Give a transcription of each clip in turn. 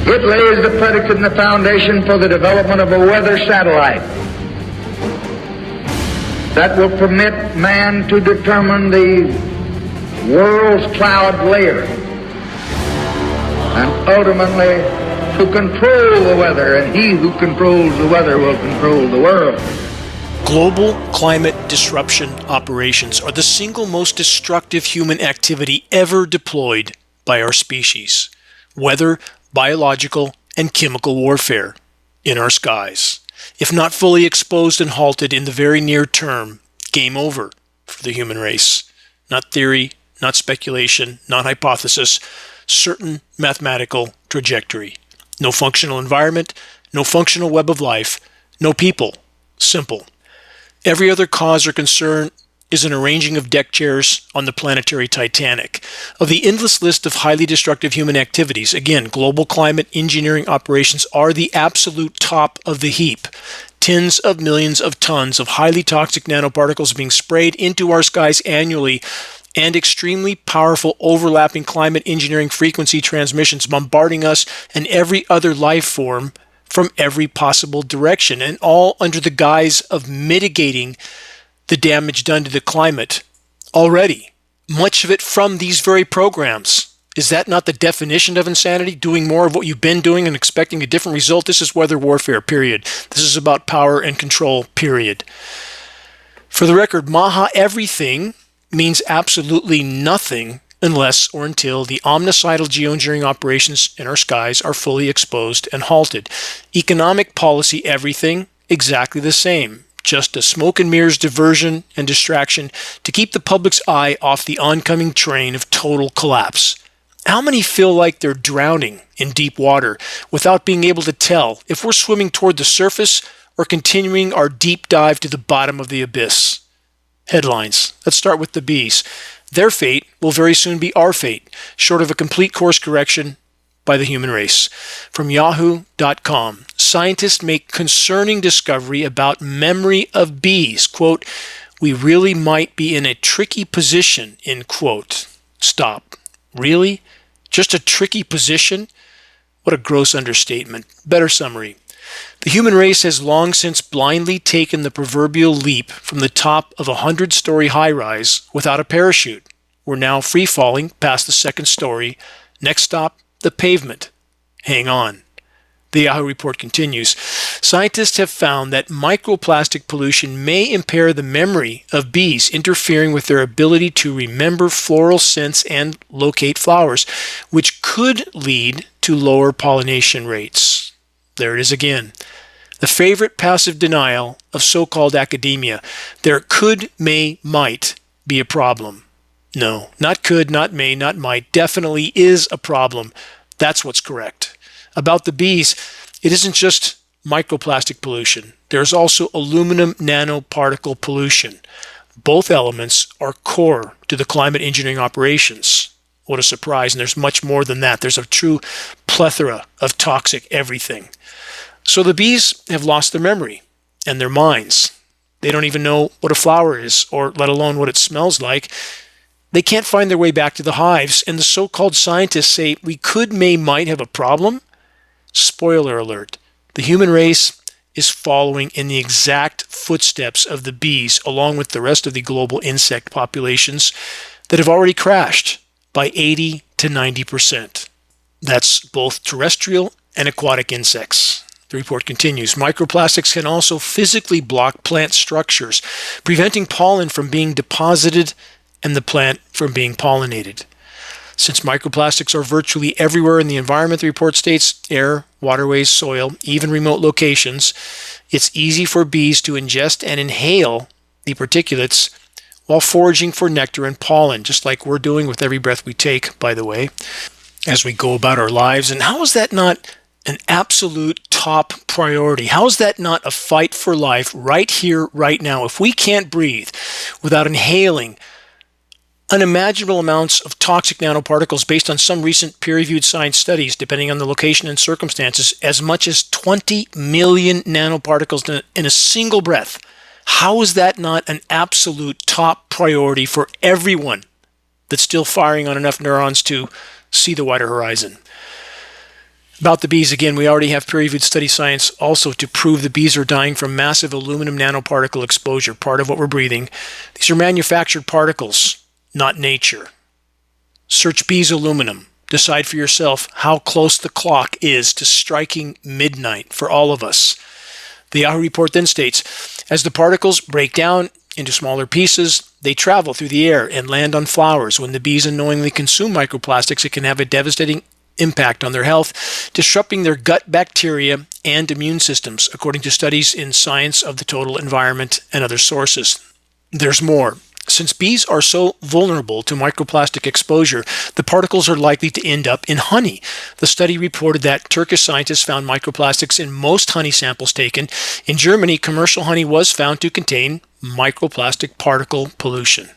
It lays the predicate and the foundation for the development of a weather satellite that will permit man to determine the world's cloud layer and ultimately to control the weather, and he who controls the weather will control the world. Global climate disruption operations are the single most destructive human activity ever deployed by our species. Weather, biological, and chemical warfare in our skies. If not fully exposed and halted in the very near term, game over for the human race. Not theory, not speculation, not hypothesis, certain mathematical trajectory. No functional environment, no functional web of life, no people. Simple. Every other cause or concern is an arranging of deck chairs on the planetary Titanic. Of the endless list of highly destructive human activities, again, global climate engineering operations are the absolute top of the heap. Tens of millions of tons of highly toxic nanoparticles being sprayed into our skies annually, and extremely powerful overlapping climate engineering frequency transmissions bombarding us and every other life form from every possible direction, and all under the guise of mitigating the damage done to the climate already. Much of it from these very programs. Is that not the definition of insanity? Doing more of what you've been doing and expecting a different result? This is weather warfare, period. This is about power and control, period. For the record, Maha everything means absolutely nothing unless or until the omnicidal geoengineering operations in our skies are fully exposed and halted. Economic policy everything, exactly the same. Just a smoke and mirrors diversion and distraction to keep the public's eye off the oncoming train of total collapse. How many feel like they're drowning in deep water without being able to tell if we're swimming toward the surface or continuing our deep dive to the bottom of the abyss? Headlines. Let's start with the bees. Their fate will very soon be our fate, short of a complete course correction by the human race. From yahoo.com, scientists make concerning discovery about memory of bees. Quote, we really might be in a tricky position, end quote. Stop. Really? Just a tricky position? What a gross understatement. Better summary. The human race has long since blindly taken the proverbial leap from the top of a 100-story high-rise without a parachute. We're now free-falling past the second story. Next stop, the pavement. Hang on. The Yahoo report continues. Scientists have found that microplastic pollution may impair the memory of bees, interfering with their ability to remember floral scents and locate flowers, which could lead to lower pollination rates. There it is again. The favorite passive denial of so-called academia. There could, may, might be a problem. No, not could, not may, not might. Definitely is a problem. That's what's correct. About the bees, it isn't just microplastic pollution. There's also aluminum nanoparticle pollution. Both elements are core to the climate engineering operations. What a surprise. And there's much more than that. There's a true plethora of toxic everything. So the bees have lost their memory and their minds. They don't even know what a flower is, or let alone what it smells like. They can't find their way back to the hives, and the so-called scientists say we could, may, might have a problem. Spoiler alert. The human race is following in the exact footsteps of the bees, along with the rest of the global insect populations that have already crashed by 80 to 90%. That's both terrestrial and aquatic insects. The report continues. Microplastics can also physically block plant structures, preventing pollen from being deposited and the plant from being pollinated. Since microplastics are virtually everywhere in the environment, the report states, air, waterways, soil, even remote locations, it's easy for bees to ingest and inhale the particulates while foraging for nectar and pollen, just like we're doing with every breath we take, by the way, as we go about our lives. And how is that not an absolute top priority? How is that not a fight for life right here, right now? If we can't breathe without inhaling unimaginable amounts of toxic nanoparticles based on some recent peer-reviewed science studies, depending on the location and circumstances, as much as 20 million nanoparticles in a single breath, how is that not an absolute top priority for everyone that's still firing on enough neurons to see the wider horizon? About the bees, again, we already have peer-reviewed study science also to prove the bees are dying from massive aluminum nanoparticle exposure, part of what we're breathing. These are manufactured particles, not nature. Search bees aluminum. Decide for yourself how close the clock is to striking midnight for all of us. The Yahoo report then states, as the particles break down into smaller pieces, they travel through the air and land on flowers. When the bees unknowingly consume microplastics, it can have a devastating impact on their health, disrupting their gut bacteria and immune systems, according to studies in Science of the Total Environment and other sources. There's more. Since bees are so vulnerable to microplastic exposure, the particles are likely to end up in honey. The study reported that Turkish scientists found microplastics in most honey samples taken. In Germany, commercial honey was found to contain microplastic particle pollution.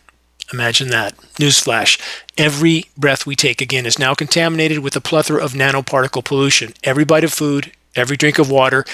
Imagine that. Newsflash. Every breath we take, again, is now contaminated with a plethora of nanoparticle pollution. Every bite of food, every drink of water,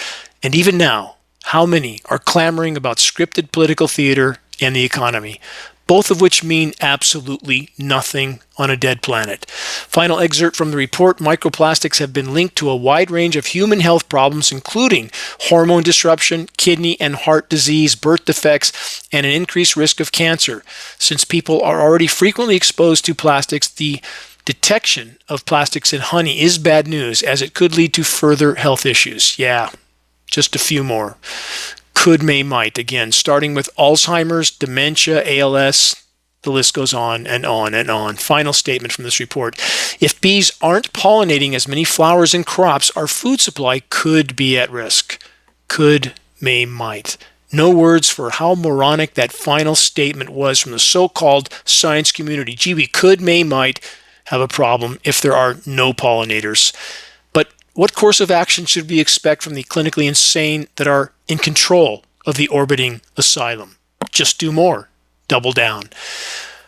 and even now, how many are clamoring about scripted political theater and the economy, both of which mean absolutely nothing on a dead planet. Final excerpt from the report, microplastics have been linked to a wide range of human health problems, including hormone disruption, kidney and heart disease, birth defects, and an increased risk of cancer. Since people are already frequently exposed to plastics, the detection of plastics in honey is bad news, as it could lead to further health issues. Yeah, just a few more. Could, may, might. Again, starting with Alzheimer's, dementia, ALS, the list goes on and on and on. Final statement from this report. If bees aren't pollinating as many flowers and crops, our food supply could be at risk. Could, may, might. No words for how moronic that final statement was from the so-called science community. Gee, we could, may, might have a problem if there are no pollinators. But what course of action should we expect from the clinically insane that are in control of the orbiting asylum? Just do more. Double down.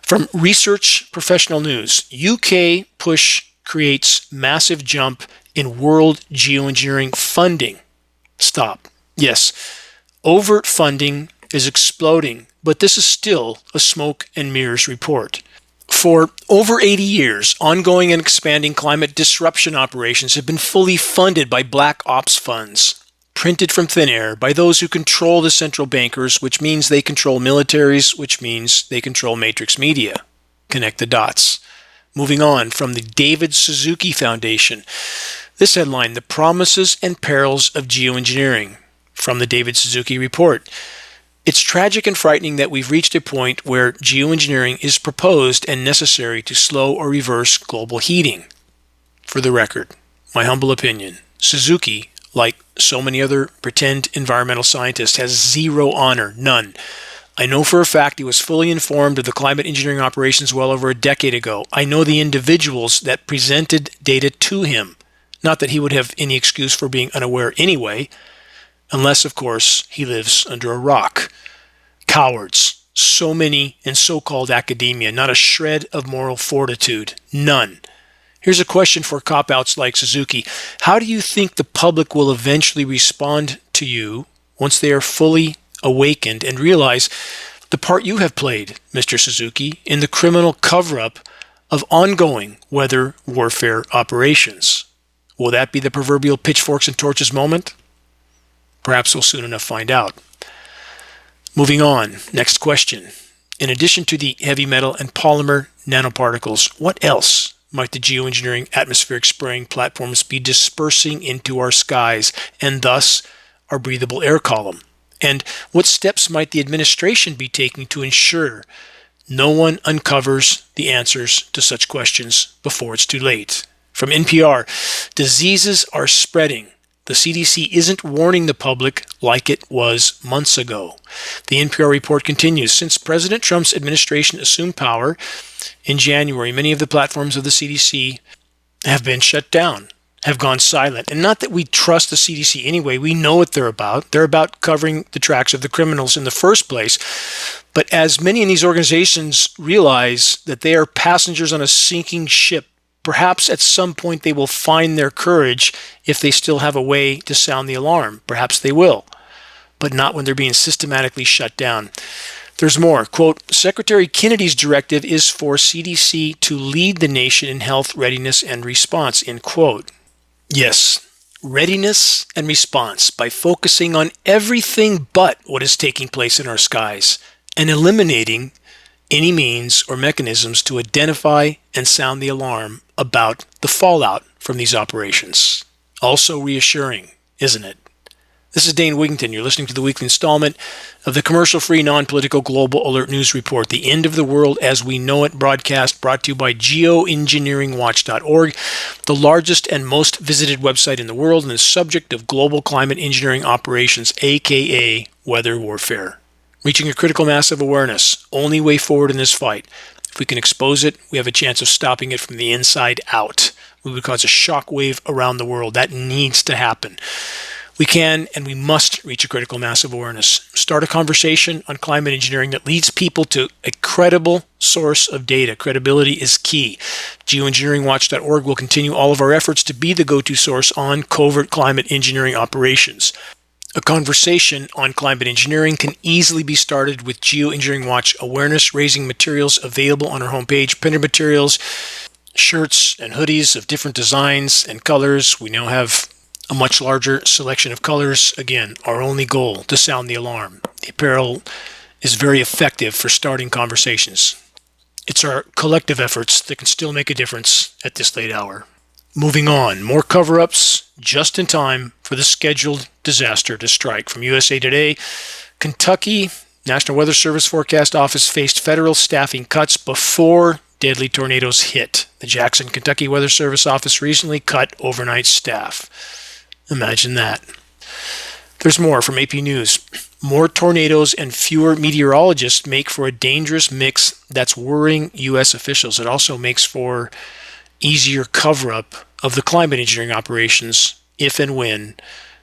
From Research Professional News, UK push creates massive jump in world geoengineering funding. Stop. Yes, overt funding is exploding, but this is still a smoke and mirrors report. For over 80 years, ongoing and expanding climate disruption operations have been fully funded by black ops funds, printed from thin air by those who control the central bankers, which means they control militaries, which means they control matrix media. Connect the dots. Moving on, from the David Suzuki Foundation. This headline, The Promises and Perils of Geoengineering, from the David Suzuki Report. It's tragic and frightening that we've reached a point where geoengineering is proposed and necessary to slow or reverse global heating. For the record, my humble opinion, Suzuki, like so many other pretend environmental scientists, has zero honor, none. I know for a fact he was fully informed of the climate engineering operations well over a decade ago. I know the individuals that presented data to him. Not that he would have any excuse for being unaware anyway, unless, of course, he lives under a rock. Cowards. So many in so-called academia. Not a shred of moral fortitude. None. Here's a question for cop-outs like Suzuki. How do you think the public will eventually respond to you once they are fully awakened and realize the part you have played, Mr. Suzuki, in the criminal cover-up of ongoing weather warfare operations? Will that be the proverbial pitchforks and torches moment? Perhaps we'll soon enough find out. Moving on, next question. In addition to the heavy metal and polymer nanoparticles, what else might the geoengineering atmospheric spraying platforms be dispersing into our skies and thus our breathable air column? And what steps might the administration be taking to ensure no one uncovers the answers to such questions before it's too late? From NPR, diseases are spreading. The CDC isn't warning the public like it was months ago. The NPR report continues. Since President Trump's administration assumed power in January, many of the platforms of the CDC have been shut down, have gone silent. And not that we trust the CDC anyway. We know what they're about. They're about covering the tracks of the criminals in the first place. But as many in these organizations realize that they are passengers on a sinking ship, perhaps at some point they will find their courage if they still have a way to sound the alarm. Perhaps they will, but not when they're being systematically shut down. There's more. Quote, Secretary Kennedy's directive is for CDC to lead the nation in health readiness and response, end quote. Yes, readiness and response by focusing on everything but what is taking place in our skies and eliminating any means or mechanisms to identify and sound the alarm about the fallout from these operations. Also reassuring, isn't it? This is Dane Wigington. You're listening to the weekly installment of the commercial-free, non-political Global Alert News Report, the end of the world as we know it broadcast, brought to you by Geoengineeringwatch.org, the largest and most visited website in the world and the subject of global climate engineering operations, aka weather warfare. Reaching a critical mass of awareness, only way forward in this fight. If we can expose it, we have a chance of stopping it from the inside out. We would cause a shockwave around the world. That needs to happen. We can and we must reach a critical mass of awareness. Start a conversation on climate engineering that leads people to a credible source of data. Credibility is key. Geoengineeringwatch.org will continue all of our efforts to be the go-to source on covert climate engineering operations. A conversation on climate engineering can easily be started with Geoengineering Watch awareness-raising materials available on our homepage, printed materials, shirts and hoodies of different designs and colors. We now have a much larger selection of colors. Again, our only goal, to sound the alarm. The apparel is very effective for starting conversations. It's our collective efforts that can still make a difference at this late hour. Moving on, more cover-ups just in time for the scheduled disaster to strike. From USA Today, Kentucky National Weather Service Forecast Office faced federal staffing cuts before deadly tornadoes hit. The Jackson, Kentucky Weather Service Office recently cut overnight staff. Imagine that. There's more from AP News. More tornadoes and fewer meteorologists make for a dangerous mix that's worrying U.S. officials. It also makes for easier cover-up of the climate engineering operations if and when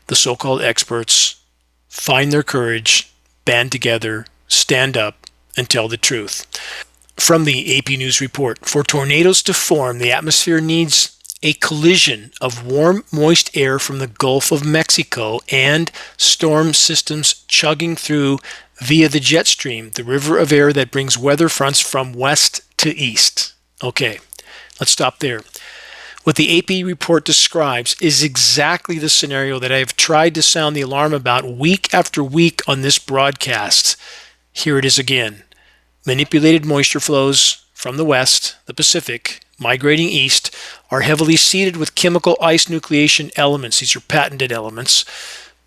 the so-called experts find their courage, band together, stand up, and tell the truth. From the AP News report, for tornadoes to form, the atmosphere needs a collision of warm, moist air from the Gulf of Mexico and storm systems chugging through via the jet stream, the river of air that brings weather fronts from west to east. Okay, let's stop there. What the AP report describes is exactly the scenario that I have tried to sound the alarm about week after week on this broadcast. Here it is again. Manipulated moisture flows from the west, the Pacific, migrating east, are heavily seeded with chemical ice nucleation elements. These are patented elements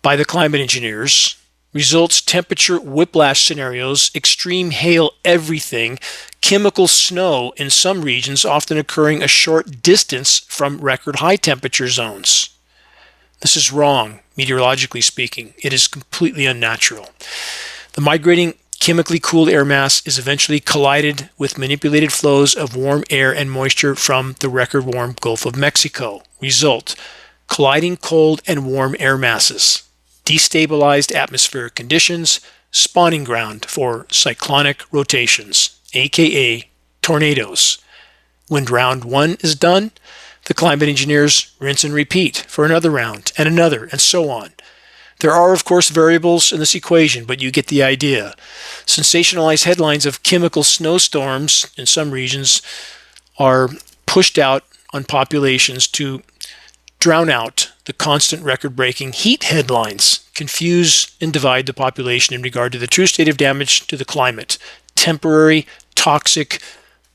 by the climate engineers. Results temperature whiplash scenarios, extreme hail everything, chemical snow in some regions often occurring a short distance from record high temperature zones. This is wrong, meteorologically speaking. It is completely unnatural. The migrating chemically cooled air mass is eventually collided with manipulated flows of warm air and moisture from the record warm Gulf of Mexico. Result, colliding cold and warm air masses, destabilized atmospheric conditions, spawning ground for cyclonic rotations, aka tornadoes. When round one is done, the climate engineers rinse and repeat for another round and another and so on. There are, of course, variables in this equation, but you get the idea. Sensationalized headlines of chemical snowstorms in some regions are pushed out on populations to drown out the constant record-breaking heat headlines, confuse and divide the population in regard to the true state of damage to the climate. Temporary, toxic,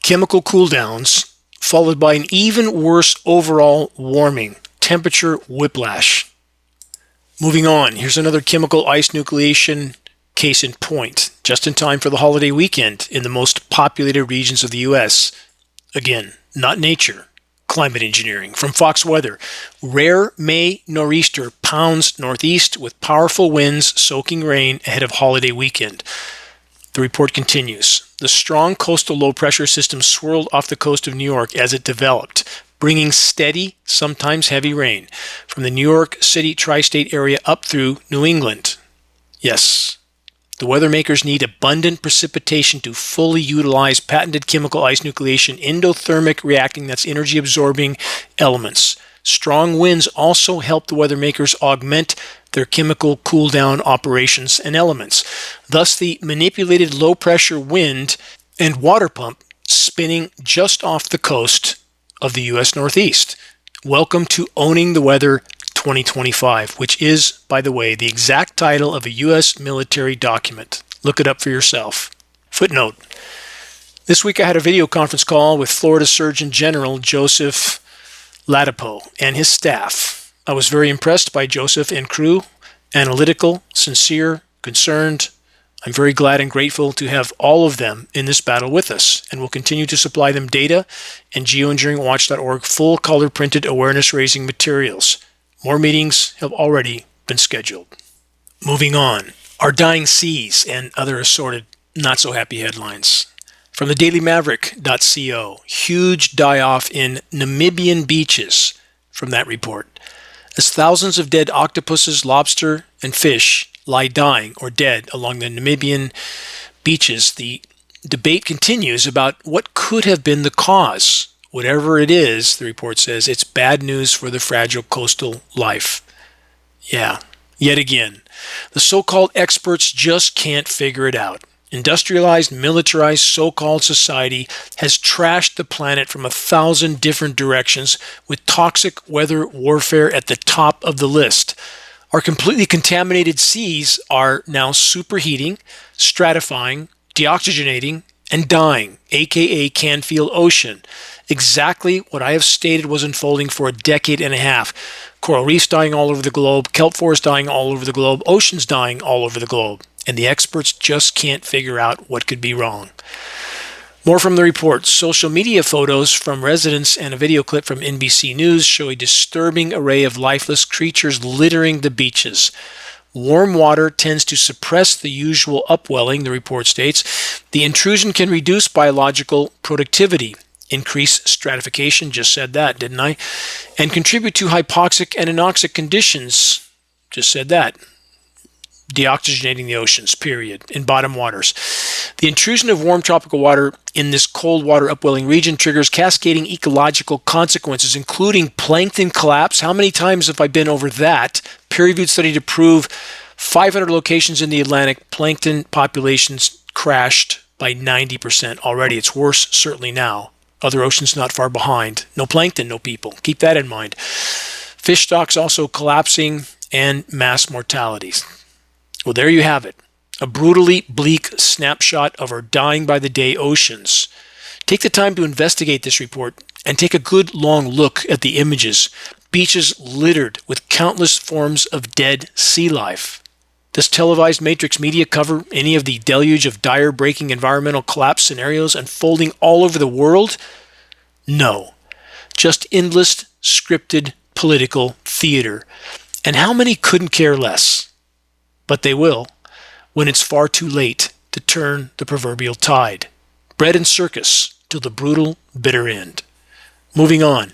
chemical cooldowns, followed by an even worse overall warming, temperature whiplash. Moving on, here's another chemical ice nucleation case in point, just in time for the holiday weekend in the most populated regions of the U.S. Again, not nature, climate engineering. From Fox Weather, rare May nor'easter pounds northeast with powerful winds soaking rain ahead of holiday weekend. The report continues. The strong coastal low-pressure system swirled off the coast of New York as it developed, bringing steady, sometimes heavy rain from the New York City tri-state area up through New England. Yes, the weather makers need abundant precipitation to fully utilize patented chemical ice nucleation endothermic reacting, that's energy absorbing elements. Strong winds also help the weather makers augment their chemical cool down operations and elements. Thus, the manipulated low pressure wind and water pump spinning just off the coast of the U.S. Northeast. Welcome to Owning the Weather 2025, which is, by the way, the exact title of a U.S. military document. Look it up for yourself. Footnote. This week I had a video conference call with Florida Surgeon General Joseph Ladapo and his staff. I was very impressed by Joseph and crew, analytical, sincere, concerned. I'm very glad and grateful to have all of them in this battle with us, and will continue to supply them data and geoengineeringwatch.org full color printed awareness raising materials. More meetings have already been scheduled. Moving on, our dying seas and other assorted not so happy headlines. From the dailymaverick.co, huge die-off in Namibian beaches from that report, as thousands of dead octopuses, lobster, and fish lie dying or dead along the Namibian beaches. The debate continues about what could have been the cause. Whatever it is, the report says, it's bad news for the fragile coastal life. Yeah, yet again, the so-called experts just can't figure it out. Industrialized, militarized, so-called society has trashed the planet from 1,000 different directions, with toxic weather warfare at the top of the list. Our completely contaminated seas are now superheating, stratifying, deoxygenating, and dying, aka Canfield Ocean. Exactly what I have stated was unfolding for a decade and a half. Coral reefs dying all over the globe, kelp forests dying all over the globe, oceans dying all over the globe. And the experts just can't figure out what could be wrong. More from the report. Social media photos from residents and a video clip from NBC News show a disturbing array of lifeless creatures littering the beaches. Warm water tends to suppress the usual upwelling, the report states. The intrusion can reduce biological productivity, increase stratification, just said that, didn't I? And contribute to hypoxic and anoxic conditions, just said that. Deoxygenating the oceans, period, in bottom waters. The intrusion of warm tropical water in this cold water upwelling region triggers cascading ecological consequences, including plankton collapse. How many times have I been over that? Peer-reviewed study to prove 500 locations in the Atlantic, plankton populations crashed by 90% already. It's worse certainly now. Other oceans not far behind. No plankton, no people. Keep that in mind. Fish stocks also collapsing and mass mortalities. Well, there you have it. A brutally bleak snapshot of our dying by the day oceans. Take the time to investigate this report and take a good long look at the images. Beaches littered with countless forms of dead sea life. Does televised Matrix media cover any of the deluge of dire breaking environmental collapse scenarios unfolding all over the world? No. Just endless scripted political theater. And how many couldn't care less? But they will, when it's far too late to turn the proverbial tide. Bread and circus till the brutal, bitter end. Moving on.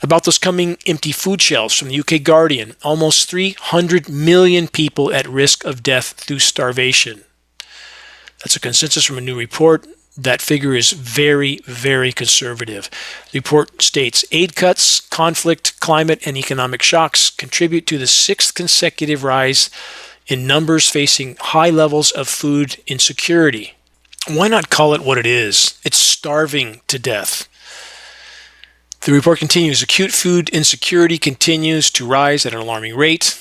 About those coming empty food shelves from the UK Guardian. Almost 300 million people at risk of death through starvation. That's a consensus from a new report. That figure is very, very conservative. The report states aid cuts, conflict, climate, and economic shocks contribute to the 6th consecutive rise in numbers facing high levels of food insecurity. Why not call it what it is? It's starving to death. The report continues, acute food insecurity continues to rise at an alarming rate.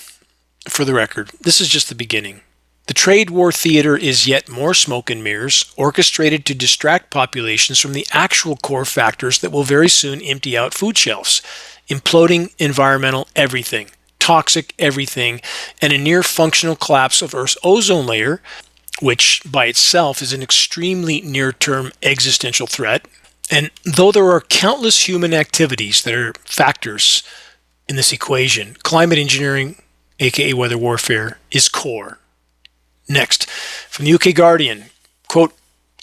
For the record, this is just the beginning. The trade war theater is yet more smoke and mirrors, orchestrated to distract populations from the actual core factors that will very soon empty out food shelves. Imploding environmental everything. Toxic everything, and a near functional collapse of Earth's ozone layer, which by itself is an extremely near-term existential threat. And though there are countless human activities that are factors in this equation, climate engineering, aka weather warfare, is core. Next, from the UK Guardian, quote,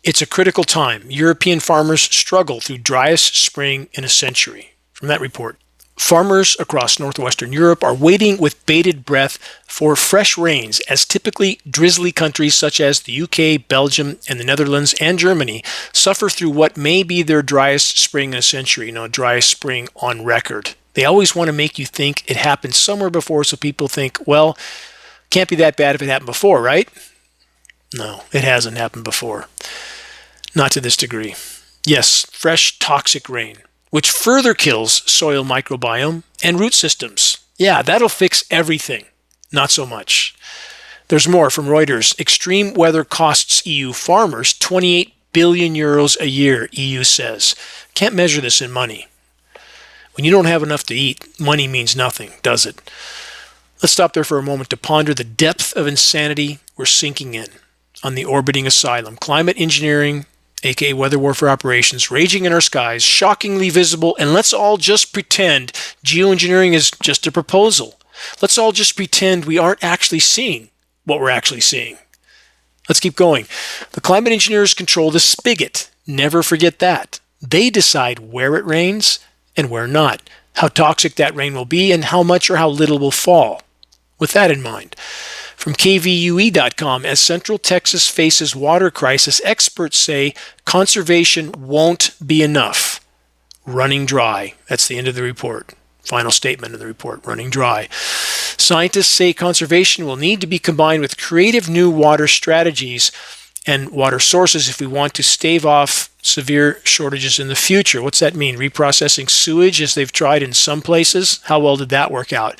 it's a critical time. European farmers struggle through driest spring in a century. From that report. Farmers across northwestern Europe are waiting with bated breath for fresh rains, as typically drizzly countries such as the UK, Belgium, and the Netherlands and Germany suffer through what may be their driest spring in a century, driest spring on record. They always want to make you think it happened somewhere before, so people think, well, can't be that bad if it happened before, right? No, it hasn't happened before. Not to this degree. Yes, fresh toxic rain. which further kills soil microbiome and root systems. Yeah, that'll fix everything. Not so much. There's more from Reuters. Extreme weather costs EU farmers 28 billion euros a year, EU says. Can't measure this in money. When you don't have enough to eat, money means nothing, does it? Let's stop there for a moment to ponder the depth of insanity we're sinking in on the orbiting asylum. Climate engineering, aka weather warfare operations, raging in our skies, shockingly visible, and let's all just pretend geoengineering is just a proposal. Let's all just pretend we aren't actually seeing what we're actually seeing. Let's keep going. The climate engineers control the spigot. Never forget that. They decide where it rains and where not, how toxic that rain will be, and how much or how little will fall. With that in mind, from KVUE.com, as Central Texas faces water crisis, experts say conservation won't be enough. Running dry. That's the end of the report. Final statement of the report, running dry. Scientists say conservation will need to be combined with creative new water strategies and water sources if we want to stave off severe shortages in the future. What's that mean? Reprocessing sewage as they've tried in some places? How well did that work out?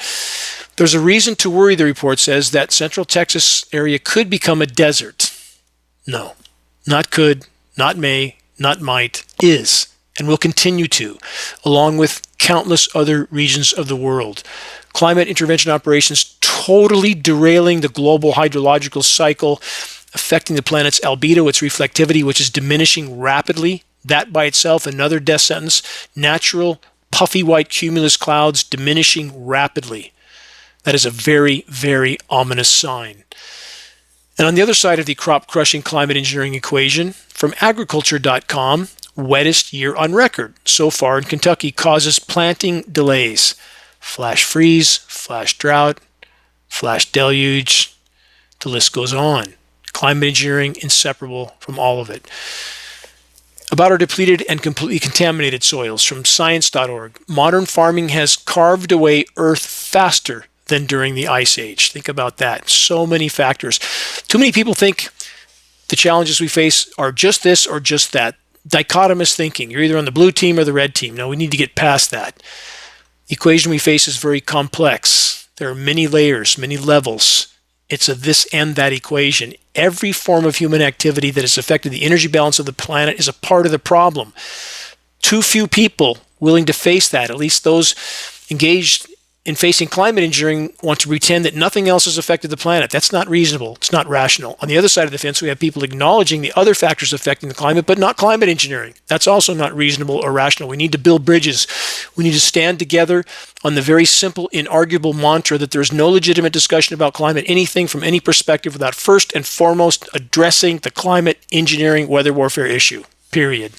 There's a reason to worry, the report says, that Central Texas area could become a desert. No, not could, not may, not might, is, and will continue to, along with countless other regions of the world. Climate intervention operations totally derailing the global hydrological cycle, affecting the planet's albedo, its reflectivity, which is diminishing rapidly. That by itself, another death sentence. Natural, puffy white cumulus clouds diminishing rapidly. That is a very, very ominous sign. And on the other side of the crop-crushing climate engineering equation, from agriculture.com, wettest year on record so far in Kentucky causes planting delays. Flash freeze, flash drought, flash deluge, the list goes on. Climate engineering inseparable from all of it. About our depleted and completely contaminated soils, from science.org, modern farming has carved away earth faster than during the Ice Age. Think about that. So many factors. Too many people think the challenges we face are just this or just that. Dichotomous thinking. You're either on the blue team or the red team. No, we need to get past that. The equation we face is very complex. There are many layers, many levels. It's a this and that equation. Every form of human activity that has affected the energy balance of the planet is a part of the problem. Too few people willing to face that, at least those engaged in facing climate engineering, want to pretend that nothing else has affected the planet. That's not reasonable. It's not rational. On the other side of the fence, we have people acknowledging the other factors affecting the climate, but not climate engineering. That's also not reasonable or rational. We need to build bridges. We need to stand together on the very simple, inarguable mantra that there's no legitimate discussion about climate anything from any perspective without first and foremost addressing the climate engineering weather warfare issue, period.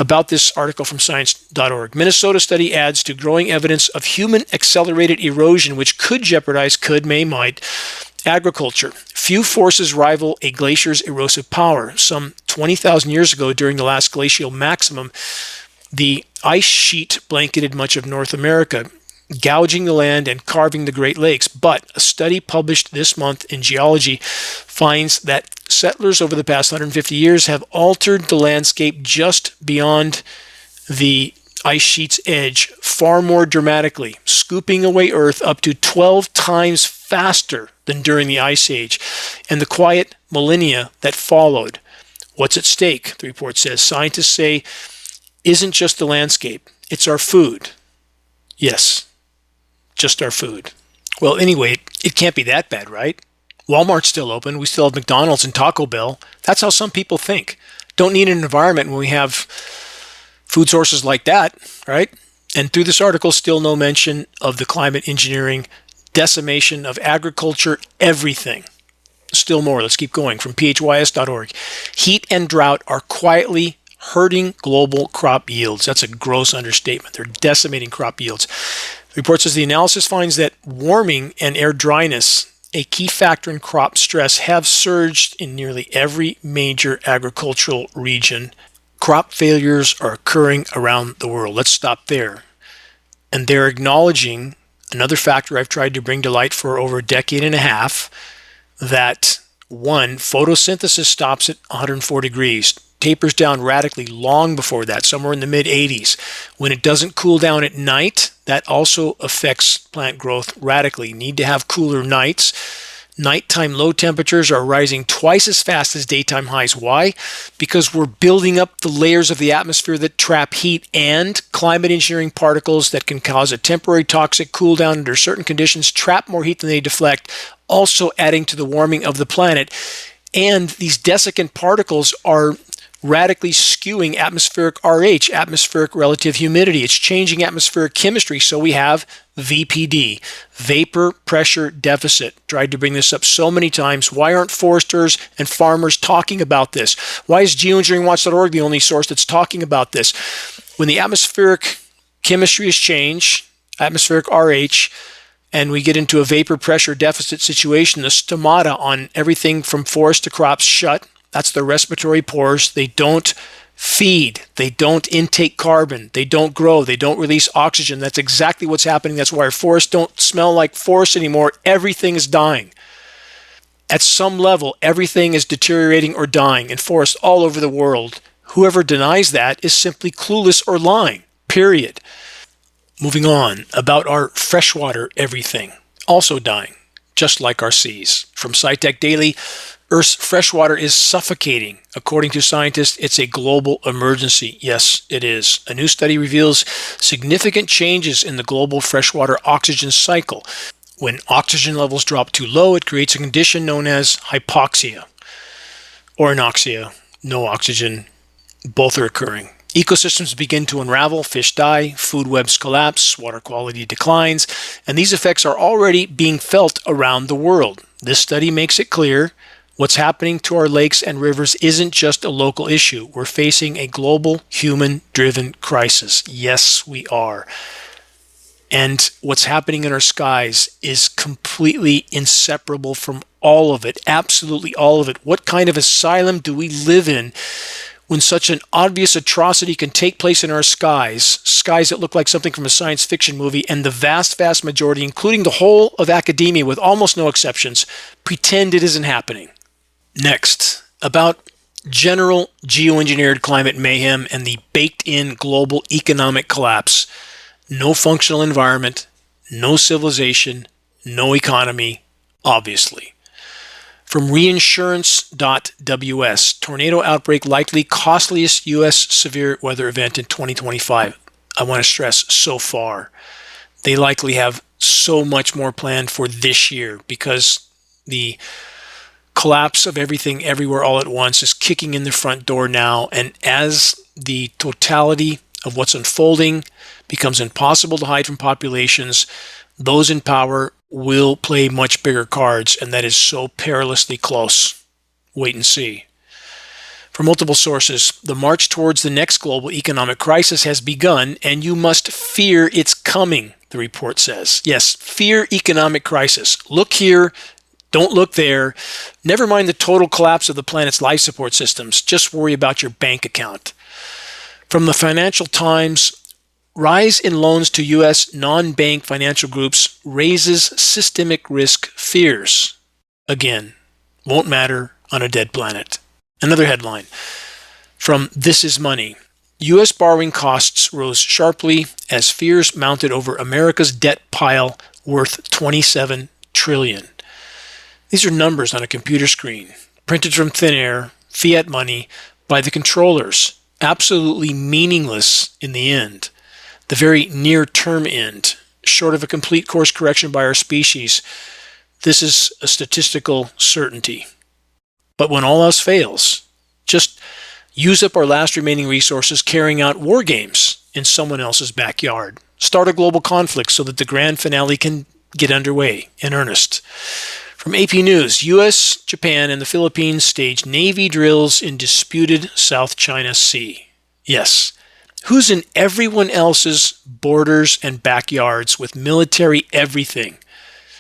About this article from science.org. Minnesota study adds to growing evidence of human-accelerated erosion, which could jeopardize, might, agriculture. Few forces rival a glacier's erosive power. Some 20,000 years ago, during the last glacial maximum, the ice sheet blanketed much of North America, gouging the land and carving the Great Lakes. But a study published this month in Geology finds that settlers over the past 150 years have altered the landscape just beyond the ice sheet's edge far more dramatically, scooping away Earth up to 12 times faster than during the Ice Age and the quiet millennia that followed. What's at stake, the report says, scientists say, isn't just the landscape, it's our food. Yes, just our food. Well, anyway, it can't be that bad, right? Walmart's still open. We still have McDonald's and Taco Bell. That's how some people think. Don't need an environment when we have food sources like that, right? And through this article, still no mention of the climate engineering, decimation of agriculture, everything. Still more. Let's keep going. From phys.org. Heat and drought are quietly hurting global crop yields. That's a gross understatement. They're decimating crop yields. The report says the analysis finds that warming and air dryness, a key factor in crop stress, have surged in nearly every major agricultural region. Crop failures are occurring around the world. Let's stop there. And they're acknowledging another factor I've tried to bring to light for over a decade and a half, that one, photosynthesis stops at 104 degrees. tapers down radically long before that, somewhere in the mid-80s. When it doesn't cool down at night, that also affects plant growth radically. You need to have cooler nights. Nighttime low temperatures are rising twice as fast as daytime highs. Why? Because we're building up the layers of the atmosphere that trap heat and climate engineering particles that can cause a temporary toxic cool down under certain conditions, trap more heat than they deflect, also adding to the warming of the planet. And these desiccant particles are radically skewing atmospheric RH, atmospheric relative humidity. It's changing atmospheric chemistry. So we have VPD, vapor pressure deficit. Tried to bring this up so many times. Why aren't foresters and farmers talking about this? Why is geoengineeringwatch.org the only source that's talking about this? When the atmospheric chemistry is changed, atmospheric RH, and we get into a vapor pressure deficit situation, the stomata on everything from forest to crops shut. That's the respiratory pores. They don't feed. They don't intake carbon. They don't grow. They don't release oxygen. That's exactly what's happening. That's why our forests don't smell like forests anymore. Everything is dying. At some level, everything is deteriorating or dying in forests all over the world. Whoever denies that is simply clueless or lying, period. Moving on, about our freshwater everything, also dying, just like our seas. From SciTech Daily, Earth's freshwater is suffocating. According to scientists, it's a global emergency. Yes, it is. A new study reveals significant changes in the global freshwater oxygen cycle. When oxygen levels drop too low, it creates a condition known as hypoxia or anoxia. No oxygen. Both are occurring. Ecosystems begin to unravel, fish die, food webs collapse, water quality declines, and these effects are already being felt around the world. This study makes it clear what's happening to our lakes and rivers isn't just a local issue. We're facing a global, human-driven crisis. Yes, we are. And what's happening in our skies is completely inseparable from all of it, absolutely all of it. What kind of asylum do we live in when such an obvious atrocity can take place in our skies, skies that look like something from a science fiction movie, and the vast majority, including the whole of academia with almost no exceptions, pretend it isn't happening? Next, about general geoengineered climate mayhem and the baked-in global economic collapse. No functional environment, no civilization, no economy, obviously. From reinsurance.ws, tornado outbreak likely costliest U.S. severe weather event in 2025. I want to stress so far. They likely have so much more planned for this year because the collapse of everything everywhere all at once is kicking in the front door now. And as the totality of what's unfolding becomes impossible to hide from populations, those in power will play much bigger cards, and that is so perilously close. Wait and see. From multiple sources, the march towards the next global economic crisis has begun, and you must fear it's coming, the report says. Yes, fear economic crisis. Look here, don't look there. Never mind the total collapse of the planet's life support systems. Just worry about your bank account. From the Financial Times, rise in loans to U.S. non-bank financial groups raises systemic risk fears. Again, won't matter on a dead planet. Another headline from This Is Money. U.S. borrowing costs rose sharply as fears mounted over America's debt pile worth $27 trillion. These are numbers on a computer screen, printed from thin air, fiat money, by the controllers, absolutely meaningless in the end. The very near-term end, short of a complete course correction by our species. This is a statistical certainty. But when all else fails, just use up our last remaining resources carrying out war games in someone else's backyard. Start a global conflict so that the grand finale can get underway in earnest. From AP News, U.S., Japan, and the Philippines stage Navy drills in disputed South China Sea. Yes. Who's in everyone else's borders and backyards with military everything?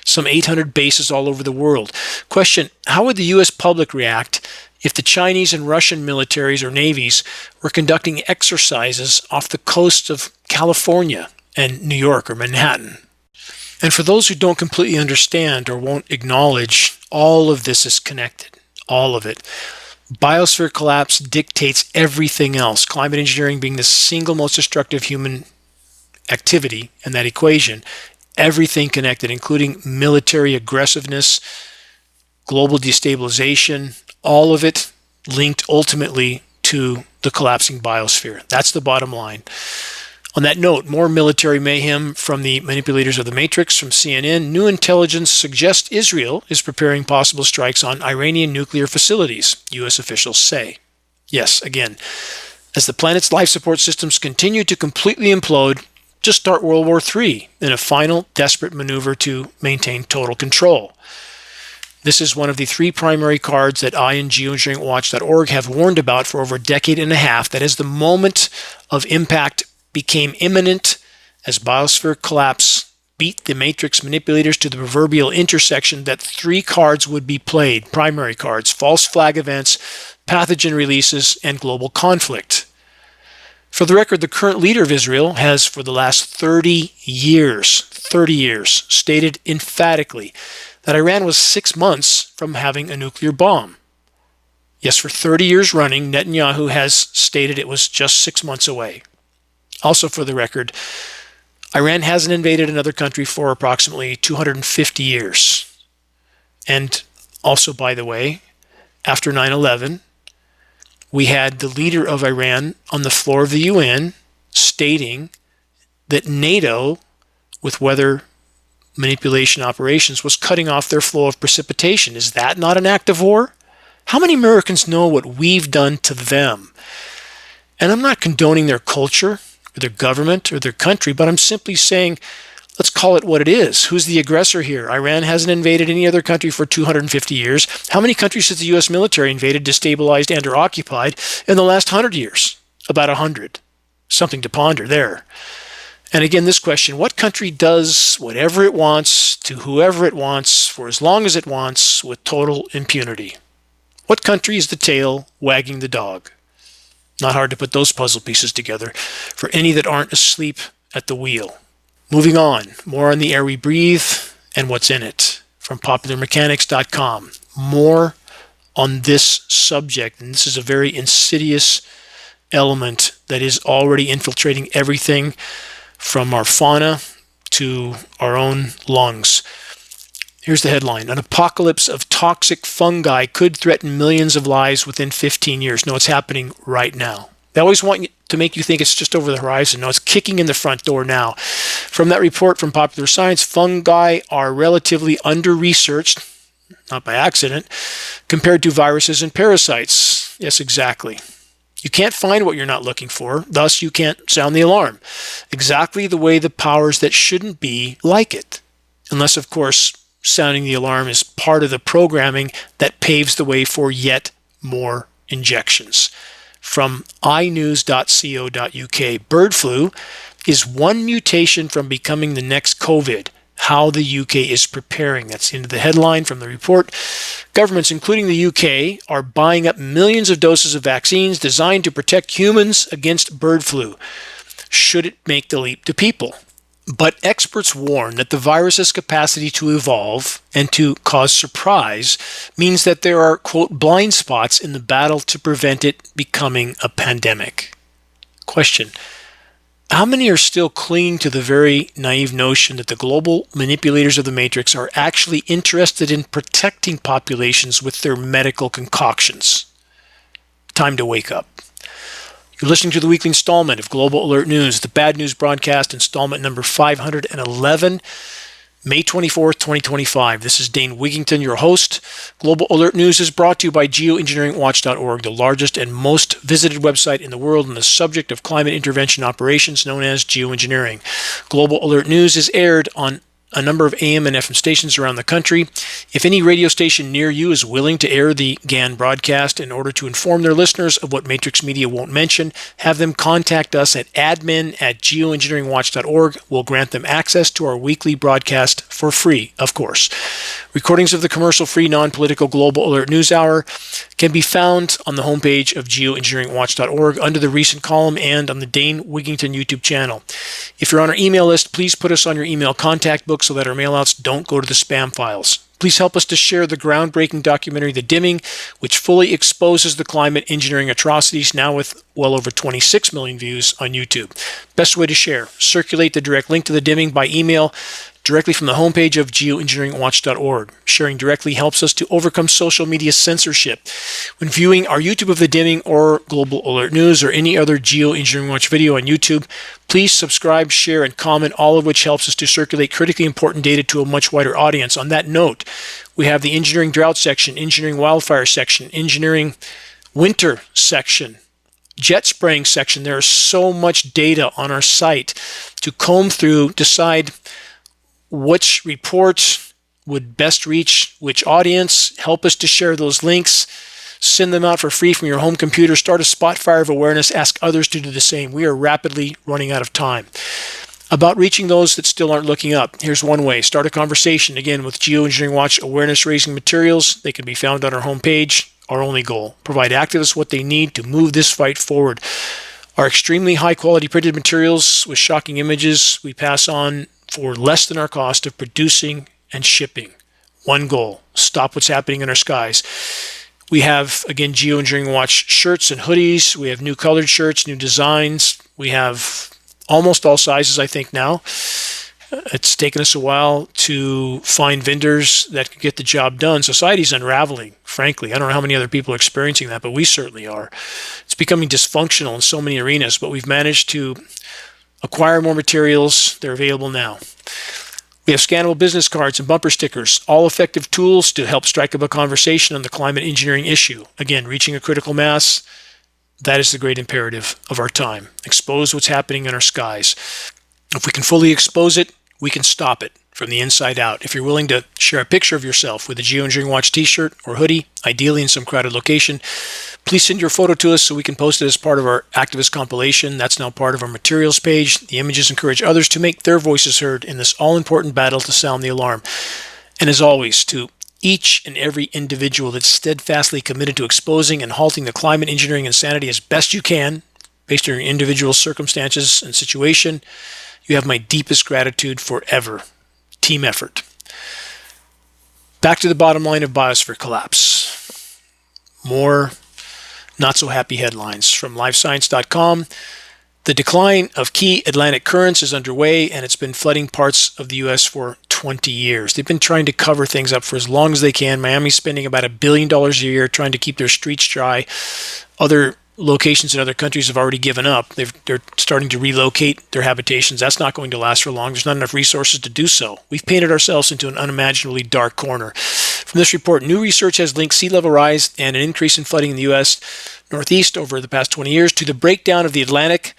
Some 800 bases all over the world. Question, how would the U.S. public react if the Chinese and Russian militaries or navies were conducting exercises off the coast of California and New York or Manhattan? And for those who don't completely understand or won't acknowledge, all of this is connected. All of it. Biosphere collapse dictates everything else. Climate engineering being the single most destructive human activity in that equation. Everything connected, including military aggressiveness, global destabilization, all of it linked ultimately to the collapsing biosphere. That's the bottom line. On that note, more military mayhem from the manipulators of the Matrix from CNN. New intelligence suggests Israel is preparing possible strikes on Iranian nuclear facilities, U.S. officials say. Yes, again, as the planet's life support systems continue to completely implode, just start World War III in a final desperate maneuver to maintain total control. This is one of the three primary cards that I and geoengineeringwatch.org have warned about for over a decade and a half, that as the moment of impact became imminent, as biosphere collapse beat the matrix manipulators to the proverbial intersection, that three cards would be played, primary cards: false flag events, pathogen releases, and global conflict. For the record, the current leader of Israel has, for the last 30 years, stated emphatically that Iran was 6 months from having a nuclear bomb. Yes, for 30 years running, Netanyahu has stated it was just 6 months away. Also, for the record, Iran hasn't invaded another country for approximately 250 years. And also, by the way, after 9/11, we had the leader of Iran on the floor of the UN stating that NATO, with weather manipulation operations, was cutting off their flow of precipitation. Is that not an act of war? How many Americans know what we've done to them? And I'm not condoning their culture or their government or their country, but I'm simply saying, let's call it what it is. Who's the aggressor here? Iran hasn't invaded any other country for 250 years. How many countries has the U.S. military invaded, destabilized, and or occupied in the last 100 years? About 100. Something to ponder there. And again, this question: what country does whatever it wants to whoever it wants for as long as it wants with total impunity? What country is the tail wagging the dog? Not hard to put those puzzle pieces together for any that aren't asleep at the wheel. Moving on, more on the air we breathe and what's in it from popularmechanics.com. More on this subject, and this is a very insidious element that is already infiltrating everything from our fauna to our own lungs. Here's the headline: an apocalypse of toxic fungi could threaten millions of lives within 15 years. No, it's happening right now. They always want to make you think it's just over the horizon. No, it's kicking in the front door now. From that report from Popular Science, fungi are relatively under-researched, not by accident, compared to viruses and parasites. Yes, exactly. You can't find what you're not looking for, thus you can't sound the alarm. Exactly the way the powers that shouldn't be like it. Unless, of course, sounding the alarm is part of the programming that paves the way for yet more injections. From inews.co.uk, bird flu is one mutation from becoming the next COVID. How the UK is preparing. That's into the headline from the report. Governments, including the UK, are buying up millions of doses of vaccines designed to protect humans against bird flu, should it make the leap to people. But experts warn that the virus's capacity to evolve and to cause surprise means that there are, quote, blind spots in the battle to prevent it becoming a pandemic. Question: how many are still clinging to the very naive notion that the global manipulators of the Matrix are actually interested in protecting populations with their medical concoctions? Time to wake up. You're listening to the weekly installment of Global Alert News, the Bad News Broadcast, installment number 511, May 24th, 2025. This is Dane Wigington, your host. Global Alert News is brought to you by Geoengineeringwatch.org, the largest and most visited website in the world on the subject of climate intervention operations, known as geoengineering. Global Alert News is aired on a number of AM and FM stations around the country. If any radio station near you is willing to air the GAN broadcast in order to inform their listeners of what Matrix Media won't mention, have them contact us at admin@geoengineeringwatch.org. We'll grant them access to our weekly broadcast for free, of course. Recordings of the commercial-free, non-political Global Alert News Hour can be found on the homepage of geoengineeringwatch.org under the recent column and on the Dane Wigington YouTube channel. If you're on our email list, please put us on your email contact book so that our mailouts don't go to the spam files. Please help us to share the groundbreaking documentary, The Dimming, which fully exposes the climate engineering atrocities, now with well over 26 million views on YouTube. Best way to share: circulate the direct link to The Dimming by email directly from the homepage of geoengineeringwatch.org. Sharing directly helps us to overcome social media censorship. When viewing our YouTube of The Dimming or Global Alert News or any other Geoengineering Watch video on YouTube, please subscribe, share, and comment, all of which helps us to circulate critically important data to a much wider audience. On that note, we have the engineering drought section, engineering wildfire section, engineering winter section, jet spraying section. There is so much data on our site to comb through, decide which reports would best reach which audience. Help us to share those links. Send them out for free from your home computer. Start a spot fire of awareness. Ask others to do the same. We are rapidly running out of time. About reaching those that still aren't looking up, here's one way. Start a conversation, again, with Geoengineering Watch awareness-raising materials. They can be found on our homepage. Our only goal: provide activists what they need to move this fight forward. Our extremely high-quality printed materials with shocking images we pass on for less than our cost of producing and shipping. One goal: stop what's happening in our skies. We have, again, Geoengineering Watch shirts and hoodies. We have new colored shirts, new designs. We have almost all sizes, I think, now. It's taken us a while to find vendors that can get the job done. Society's unraveling, frankly. I don't know how many other people are experiencing that, but we certainly are. It's becoming dysfunctional in so many arenas, but we've managed to acquire more materials. They're available now. We have scannable business cards and bumper stickers, all effective tools to help strike up a conversation on the climate engineering issue. Again, reaching a critical mass, that is the great imperative of our time. Expose what's happening in our skies. If we can fully expose it, we can stop it from the inside out. If you're willing to share a picture of yourself with a Geoengineering Watch t-shirt or hoodie, ideally in some crowded location, please send your photo to us so we can post it as part of our activist compilation. That's now part of our materials page. The images encourage others to make their voices heard in this all-important battle to sound the alarm. And as always, to each and every individual that's steadfastly committed to exposing and halting the climate engineering insanity as best you can, based on your individual circumstances and situation, you have my deepest gratitude forever. Team effort. Back to the bottom line of biosphere collapse. More not so happy headlines from livescience.com. The decline of key Atlantic currents is underway, and it's been flooding parts of the U.S. for 20 years. They've been trying to cover things up for as long as they can. Miami's spending about $1 billion a year trying to keep their streets dry. Other locations in other countries have already given up. They're starting to relocate their habitations. That's not going to last for long. There's not enough resources to do so. We've painted ourselves into an unimaginably dark corner. From this report, new research has linked sea level rise and an increase in flooding in the U.S. Northeast over the past 20 years to the breakdown of the Atlantic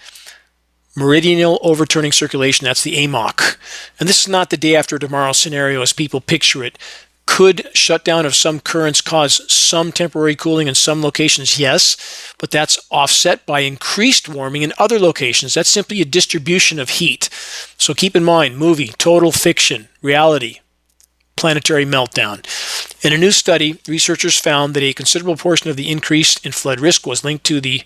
Meridional Overturning Circulation. That's the AMOC. And this is not the day after tomorrow scenario as people picture it. Could shutdown of some currents cause some temporary cooling in some locations? Yes, but that's offset by increased warming in other locations. That's simply a distribution of heat. So keep in mind, movie, total fiction, reality, planetary meltdown. In a new study, researchers found that a considerable portion of the increase in flood risk was linked to the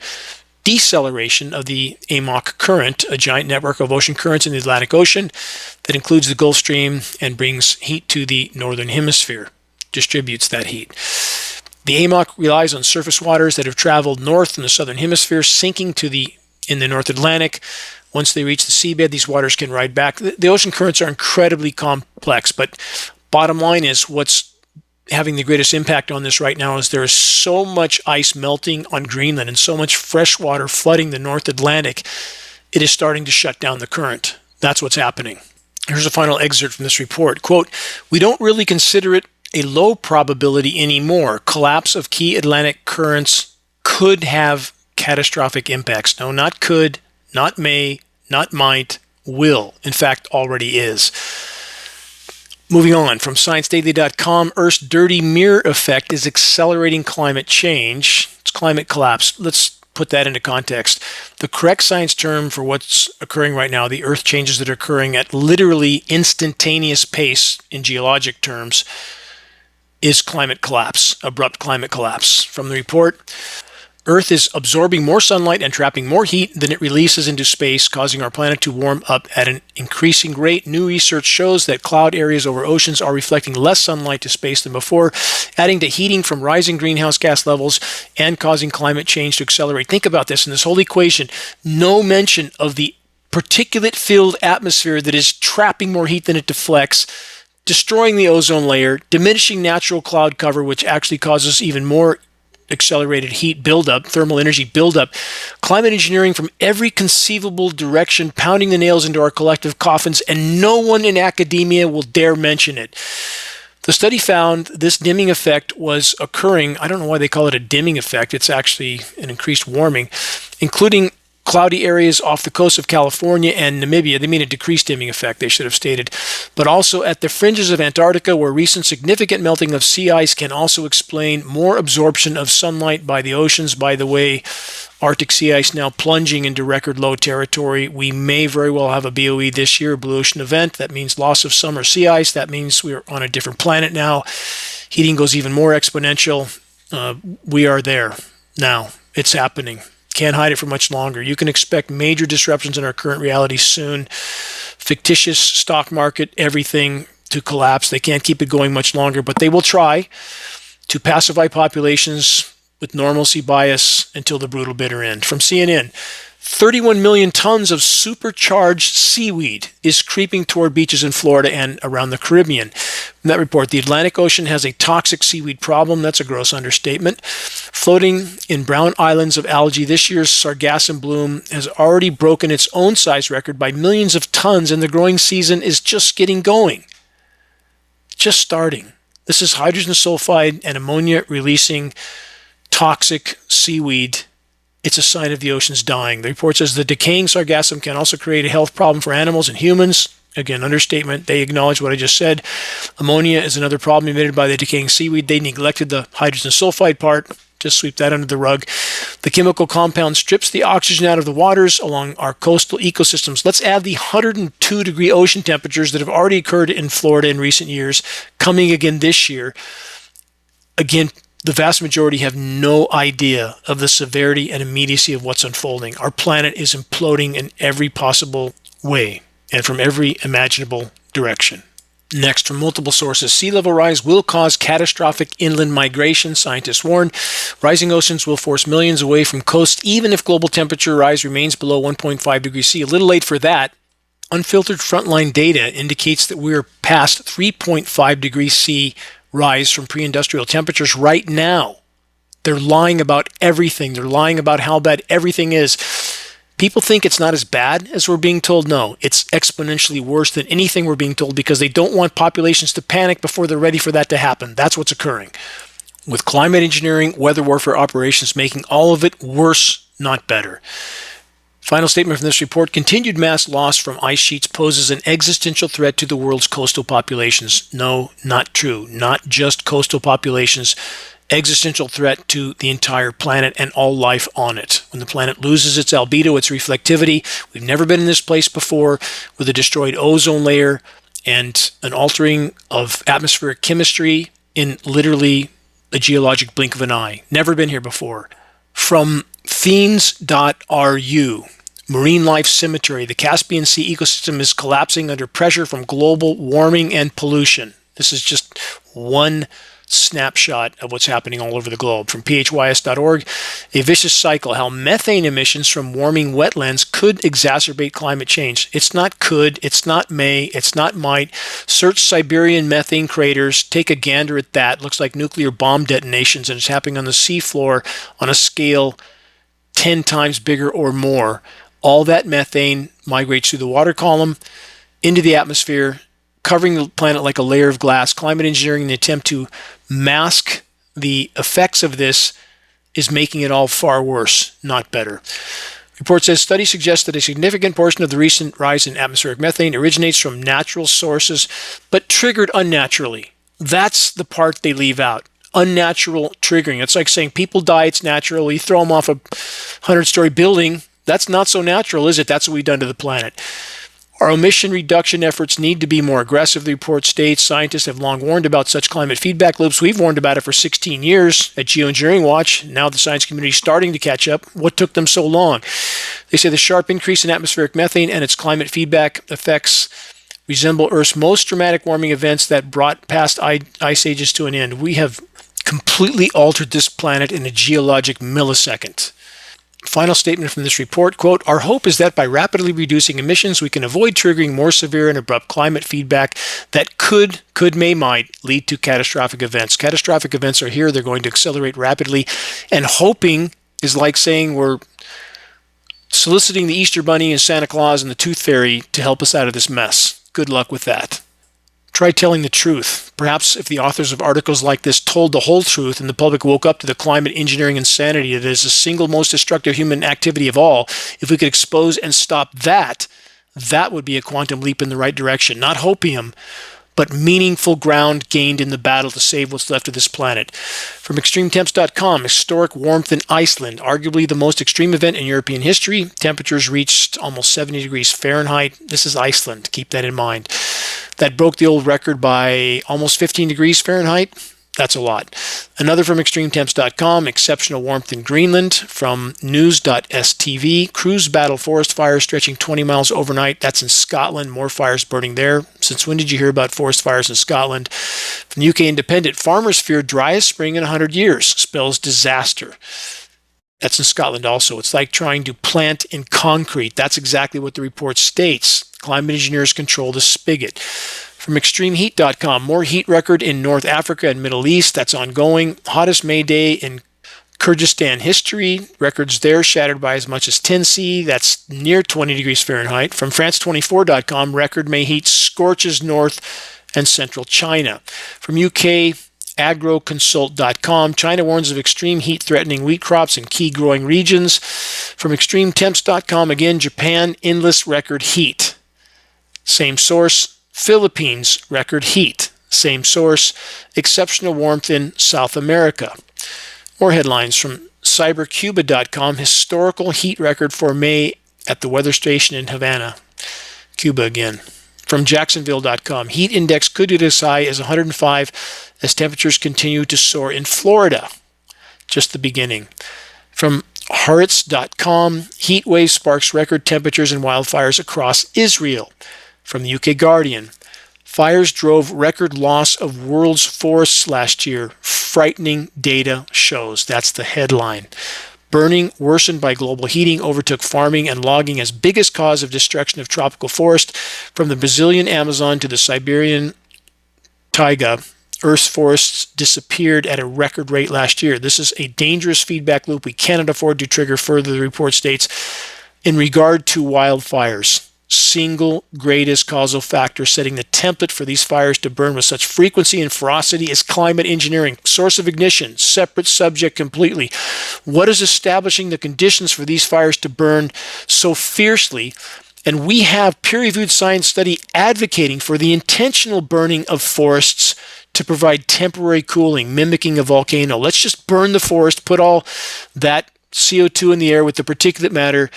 deceleration of the AMOC current, a giant network of ocean currents in the Atlantic Ocean that includes the Gulf Stream and brings heat to the northern hemisphere, distributes that heat. The AMOC relies on surface waters that have traveled north in the southern hemisphere, sinking in the North Atlantic. Once they reach the seabed, these waters can ride back. The ocean currents are incredibly complex, but bottom line is what's having the greatest impact on this right now is there is so much ice melting on Greenland and so much fresh water flooding the North Atlantic, it is starting to shut down the current. That's what's happening. Here's a final excerpt from this report. Quote, "We don't really consider it a low probability anymore. Collapse of key Atlantic currents could have catastrophic impacts." No, not could, not may, not might, will. In fact, already is. Moving on, from ScienceDaily.com, Earth's dirty mirror effect is accelerating climate change. It's climate collapse. Let's put that into context. The correct science term for what's occurring right now, the Earth changes that are occurring at literally instantaneous pace in geologic terms, is climate collapse, abrupt climate collapse. From the report, Earth is absorbing more sunlight and trapping more heat than it releases into space, causing our planet to warm up at an increasing rate. New research shows that cloud areas over oceans are reflecting less sunlight to space than before, adding to heating from rising greenhouse gas levels and causing climate change to accelerate. Think about this in this whole equation. No mention of the particulate-filled atmosphere that is trapping more heat than it deflects, destroying the ozone layer, diminishing natural cloud cover, which actually causes even more accelerated heat buildup, thermal energy buildup, climate engineering from every conceivable direction, pounding the nails into our collective coffins, and no one in academia will dare mention it. The study found this dimming effect was occurring. I don't know why they call it a dimming effect. It's actually an increased warming, including cloudy areas off the coast of California and Namibia. They mean a decreased dimming effect, they should have stated, but also at the fringes of Antarctica, where recent significant melting of sea ice can also explain more absorption of sunlight by the oceans. By the way, Arctic sea ice now plunging into record low territory. We may very well have a BOE this year, a blue ocean event. That means loss of summer sea ice. That means we're on a different planet now. Heating goes even more exponential. We are there now. It's happening. Can't hide it for much longer. You can expect major disruptions in our current reality soon. Fictitious stock market, everything to collapse. They can't keep it going much longer, but they will try to pacify populations with normalcy bias until the brutal bitter end. From CNN, 31 million tons of supercharged seaweed is creeping toward beaches in Florida and around the Caribbean. In that report, the Atlantic Ocean has a toxic seaweed problem. That's a gross understatement. Floating in brown islands of algae, this year's sargassum bloom has already broken its own size record by millions of tons, and the growing season is just getting going. Just starting. This is hydrogen sulfide and ammonia releasing toxic seaweed. It's a sign of the oceans dying. The report says the decaying sargassum can also create a health problem for animals and humans. Again, understatement. They acknowledge what I just said. Ammonia is another problem emitted by the decaying seaweed. They neglected the hydrogen sulfide part. Just sweep that under the rug. The chemical compound strips the oxygen out of the waters along our coastal ecosystems. Let's add the 102-degree ocean temperatures that have already occurred in Florida in recent years, coming again this year. Again, the vast majority have no idea of the severity and immediacy of what's unfolding. Our planet is imploding in every possible way and from every imaginable direction. Next, from multiple sources, sea level rise will cause catastrophic inland migration, scientists warn. Rising oceans will force millions away from coasts, even if global temperature rise remains below 1.5 degrees C. A little late for that. Unfiltered frontline data indicates that we're past 3.5 degrees C rise from pre-industrial temperatures right now. They're lying about everything. They're lying about how bad everything is. People think it's not as bad as we're being told. No, it's exponentially worse than anything we're being told because they don't want populations to panic before they're ready for that to happen. That's what's occurring. With climate engineering, weather warfare operations making all of it worse, not better. Final statement from this report, continued mass loss from ice sheets poses an existential threat to the world's coastal populations. No, not true. Not just coastal populations. Existential threat to the entire planet and all life on it. When the planet loses its albedo, its reflectivity, we've never been in this place before, with a destroyed ozone layer and an altering of atmospheric chemistry in literally a geologic blink of an eye. Never been here before. From fiends.ru, Marine Life Cemetery, the Caspian Sea ecosystem is collapsing under pressure from global warming and pollution. This is just one snapshot of what's happening all over the globe. From phys.org, a vicious cycle, how methane emissions from warming wetlands could exacerbate climate change. It's not could, it's not may, it's not might. Search Siberian methane craters, take a gander at that. Looks like nuclear bomb detonations, and it's happening on the seafloor on a scale 10 times bigger or more. All that methane migrates through the water column into the atmosphere, covering the planet like a layer of glass. Climate engineering, in the attempt to mask the effects of this, is making it all far worse, not better. Report says study suggests that a significant portion of the recent rise in atmospheric methane originates from natural sources, but triggered unnaturally. That's the part they leave out. Unnatural triggering. It's like saying people die, it's natural. You throw them off a 100-story building. That's not so natural, is it? That's what we've done to the planet. Our emission reduction efforts need to be more aggressive, the report states. Scientists have long warned about such climate feedback loops. We've warned about it for 16 years at Geoengineering Watch. Now the science community is starting to catch up. What took them so long? They say the sharp increase in atmospheric methane and its climate feedback effects resemble Earth's most dramatic warming events that brought past ice ages to an end. We have completely altered this planet in a geologic millisecond. Final statement from this report, quote, our hope is that by rapidly reducing emissions, we can avoid triggering more severe and abrupt climate feedback that might lead to catastrophic events. Catastrophic events are here. They're going to accelerate rapidly. And hoping is like saying we're soliciting the Easter Bunny and Santa Claus and the Tooth Fairy to help us out of this mess. Good luck with that. Try telling the truth. Perhaps if the authors of articles like this told the whole truth and the public woke up to the climate engineering insanity that is the single most destructive human activity of all, if we could expose and stop that, that would be a quantum leap in the right direction. Not hopium, but meaningful ground gained in the battle to save what's left of this planet. From extremetemps.com, historic warmth in Iceland, arguably the most extreme event in European history. Temperatures reached almost 70 degrees Fahrenheit. This is Iceland. Keep that in mind. That broke the old record by almost 15 degrees Fahrenheit. That's a lot. Another from extremetemps.com, exceptional warmth in Greenland. From news.stv, crews battle forest fires stretching 20 miles overnight. That's in Scotland. More fires burning there. Since when did you hear about forest fires in Scotland? From the UK Independent, farmers fear driest spring in 100 years. Spells disaster. That's in Scotland also. It's like trying to plant in concrete. That's exactly what the report states. Climate engineers control the spigot. From extremeheat.com, more heat record in North Africa and Middle East. That's ongoing. Hottest May day in Kyrgyzstan history. Records there shattered by as much as 10 C. That's near 20 degrees Fahrenheit. From France24.com, record May heat scorches North and Central China. From UK agroconsult.com, China warns of extreme heat threatening wheat crops in key growing regions. From extremetemps.com, again, Japan endless record heat. Same source, Philippines record heat. Same source, exceptional warmth in South America. More headlines from cybercuba.com, historical heat record for May at the weather station in Havana, Cuba again. From jacksonville.com, heat index could get as high as 105 as temperatures continue to soar in Florida. Just the beginning. From Haaretz.com, heat wave sparks record temperatures and wildfires across Israel. From the UK Guardian, fires drove record loss of world's forests last year. Frightening data shows. That's the headline. Burning worsened by global heating overtook farming and logging as biggest cause of destruction of tropical forest. From the Brazilian Amazon to the Siberian taiga, Earth's forests disappeared at a record rate last year. This is a dangerous feedback loop we cannot afford to trigger further, the report states. In regard to wildfires, single greatest causal factor setting the template for these fires to burn with such frequency and ferocity is climate engineering. Source of ignition, separate subject completely. What is establishing the conditions for these fires to burn so fiercely? And we have peer-reviewed science study advocating for the intentional burning of forests to provide temporary cooling, mimicking a volcano. Let's just burn the forest, put all that CO2 in the air with the particulate matter,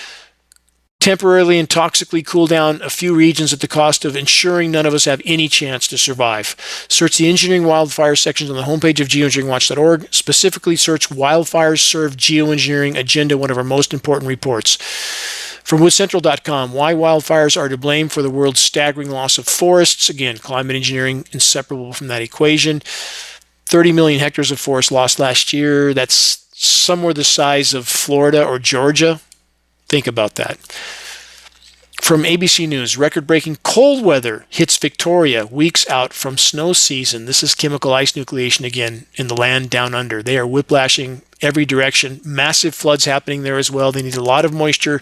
temporarily and toxically cool down a few regions at the cost of ensuring none of us have any chance to survive. Search the engineering wildfire sections on the homepage of geoengineeringwatch.org. Specifically search Wildfires Serve Geoengineering Agenda, one of our most important reports. From woodcentral.com, why wildfires are to blame for the world's staggering loss of forests. Again, climate engineering inseparable from that equation. 30 million hectares of forest lost last year. That's somewhere the size of Florida or Georgia. Think about that. From ABC News, record-breaking cold weather hits Victoria weeks out from snow season. This is chemical ice nucleation again in the land down under. They are whiplashing every direction. Massive floods happening there as well. They need a lot of moisture